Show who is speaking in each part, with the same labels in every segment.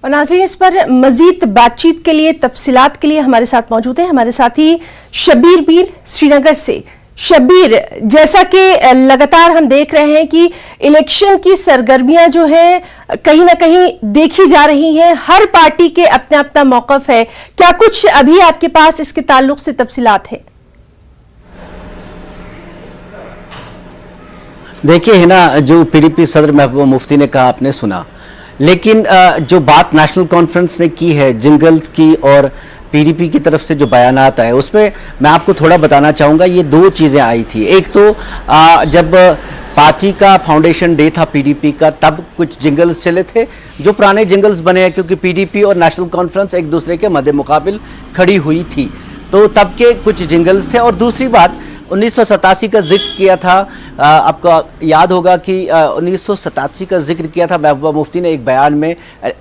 Speaker 1: اور ناظرین اس پر مزید بات چیت کے لیے تفصیلات کے لیے ہمارے ساتھ موجود ہیں ہمارے ساتھی شبیر میر سری نگر سے۔ شبیر، جیسا کہ لگاتار ہم دیکھ رہے ہیں کہ الیکشن کی سرگرمیاں جو ہیں کہیں نہ کہیں دیکھی جا رہی ہیں، ہر پارٹی کے اپنا اپنا موقف ہے، کیا کچھ ابھی آپ کے پاس اس کے تعلق سے تفصیلات ہیں؟
Speaker 2: دیکھیے ہے نا، جو پی ڈی پی صدر محبوبہ مفتی نے کہا آپ نے سنا، لیکن جو بات نیشنل کانفرنس نے کی ہے جنگلز کی اور پی ڈی پی کی طرف سے جو بیانات آئے، اس میں میں آپ کو تھوڑا بتانا چاہوں گا۔ یہ دو چیزیں آئی تھی، ایک تو جب پارٹی کا فاؤنڈیشن ڈے تھا پی ڈی پی کا، تب کچھ جنگلز چلے تھے جو پرانے جنگلز بنے ہیں، کیونکہ پی ڈی پی اور نیشنل کانفرنس ایک دوسرے کے مد مقابل کھڑی ہوئی تھی، تو تب کے کچھ جنگلز تھے۔ اور دوسری بات 1987 کا ذکر کیا تھا، آپ کو یاد ہوگا کہ 1987 کا ذکر کیا تھا محبوبہ مفتی نے ایک بیان میں،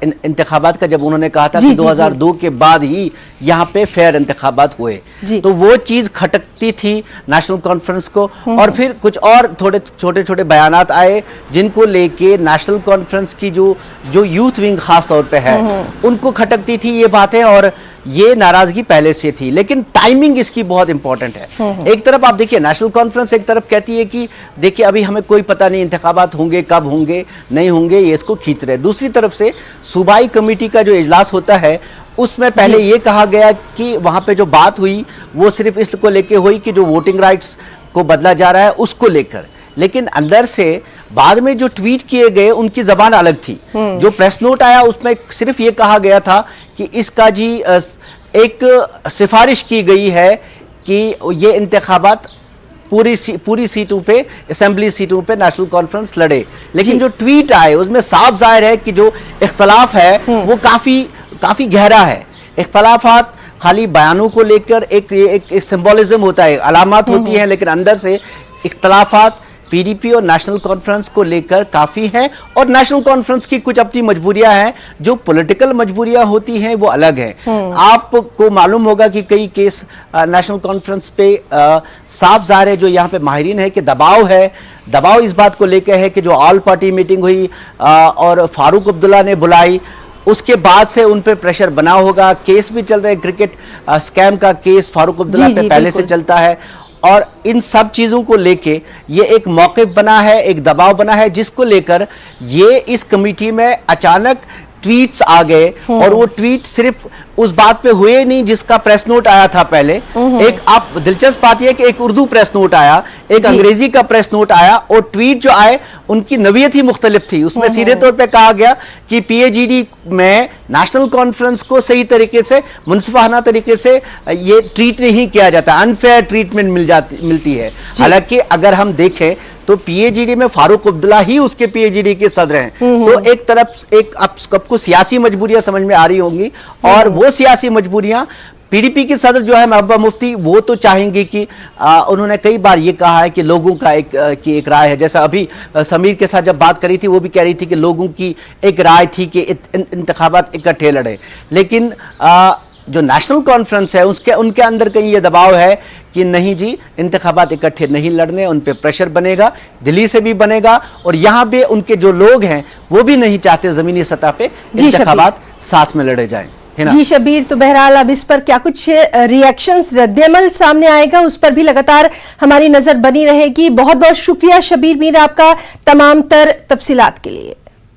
Speaker 2: انتخابات کا، جب انہوں نے کہا تھا کہ 2002 کے بعد ہی یہاں پہ فیئر انتخابات ہوئے، تو وہ چیز کھٹکتی تھی نیشنل کانفرنس کو، اور پھر کچھ اور چھوٹے چھوٹے بیانات آئے جن کو لے کے نیشنل کانفرنس کی جو یوتھ ونگ خاص طور پہ ہے ان کو کھٹکتی تھی یہ باتیں، اور یہ ناراضگی پہلے سے تھی۔ لیکن ٹائمنگ اس کی بہت امپورٹنٹ ہے۔ ایک طرف آپ دیکھیے نیشنل کانفرنس ایک طرف کہتی ہے کہ دیکھیے ابھی ہمیں کوئی پتہ نہیں انتخابات ہوں گے، کب ہوں گے نہیں ہوں گے، یہ اس کو کھینچ رہے۔ دوسری طرف سے صوبائی کمیٹی کا جو اجلاس ہوتا ہے اس میں پہلے یہ کہا گیا کہ وہاں پہ جو بات ہوئی وہ صرف اس کو لے کے ہوئی کہ جو ووٹنگ رائٹس کو بدلا جا رہا ہے اس کو لے کر، لیکن اندر سے بعد میں جو ٹویٹ کیے گئے ان کی زبان الگ تھی۔ جو پریس نوٹ آیا اس میں صرف یہ کہا گیا تھا کہ اس کا ایک سفارش کی گئی ہے کہ یہ انتخابات پوری سیٹوں پہ، اسمبلی سیٹوں پہ نیشنل کانفرنس لڑے، لیکن جو ٹویٹ آئے اس میں صاف ظاہر ہے کہ جو اختلاف ہے وہ کافی گہرا ہے۔ اختلافات خالی بیانوں کو لے کر ایک سمبولزم ہوتا ہے، علامات ہوتی ہیں، لیکن اندر سے اختلافات پی ڈی پی اور نیشنل کانفرنس کو لے کر کافی ہیں، اور نیشنل کانفرنس کی کچھ اپنی مجبوریاں ہیں، جو پولیٹیکل مجبوریاں ہوتی ہیں وہ الگ ہیں۔ آپ کو معلوم ہوگا کہ کئی کیس نیشنل کانفرنس پہ صاف ظاہر ہے، جو یہاں پہ ماہرین ہے کہ دباؤ ہے، دباؤ اس بات کو لے کے ہے کہ جو آل پارٹی میٹنگ ہوئی اور فاروق عبداللہ نے بلائی، اس کے بعد سے ان پہ پریشر بنا ہوگا۔ کیس بھی چل رہے، کرکٹ اسکیم کا کیس فاروق عبداللہ پہ پہلے سے چلتا ہے، اور ان سب چیزوں کو لے کے یہ ایک موقف بنا ہے، ایک دباؤ بنا ہے، جس کو لے کر یہ اس کمیٹی میں اچانک ٹویٹس آ گئے، اور وہ ٹویٹ صرف اس بات پہ ہوئے نہیں جس کا پریس نوٹ آیا تھا پہلے۔ ایک آپ دلچسپ بات یہ کہ ایک اردو پریس نوٹ آیا، ایک انگریزی کا پریس نوٹ آیا، اور ٹویٹ جو آئے ان کی نوعیت ہی مختلف تھی۔ اس میں سیدھے طور پہ کہا گیا کہ پی اے جی ڈی میں نیشنل کانفرنس کو صحیح طریقے سے، منصفانہ طریقے سے یہ ٹریٹ نہیں کیا جاتا، انفیئر ٹریٹمنٹ ملتی ہے۔ حالانکہ اگر ہم دیکھیں تو پی اے جی ڈی میں فاروق عبداللہ ہی اس کے پی اے جی ڈی کے صدر ہیں، تو ایک طرف آپ کو سیاسی مجبوریاں سمجھ میں آ رہی ہوں گی، اور وہ سیاسی مجبوریاں پی ڈی پی کے صدر جو ہے محبوبہ مفتی، وہ تو چاہیں گی کہ انہوں نے کئی بار یہ کہا ہے کہ لوگوں کا ایک رائے ہے، جیسا ابھی سمیر کے ساتھ جب بات کری تھی وہ بھی کہہ رہی تھی کہ لوگوں کی ایک رائے تھی کہ انتخابات اکٹھے لڑے، لیکن جو نیشنل کانفرنس ہے ان کے اندر کہیں یہ دباؤ ہے کہ نہیں جی انتخابات اکٹھے نہیں لڑنے، ان پہ پریشر بنے گا، دلی سے بھی بنے گا، اور یہاں پہ ان کے جو لوگ ہیں وہ بھی نہیں چاہتے زمینی سطح پہ انتخابات ساتھ میں لڑے جائیں۔
Speaker 1: جی شبیر، تو بہرحال اب اس پر کیا کچھ ری ایکشنز، رد عمل سامنے آئے گا، اس پر بھی لگاتار ہماری نظر بنی رہے گی۔ بہت بہت شکریہ شبیر میر آپ کا تمام تر تفصیلات کے لیے۔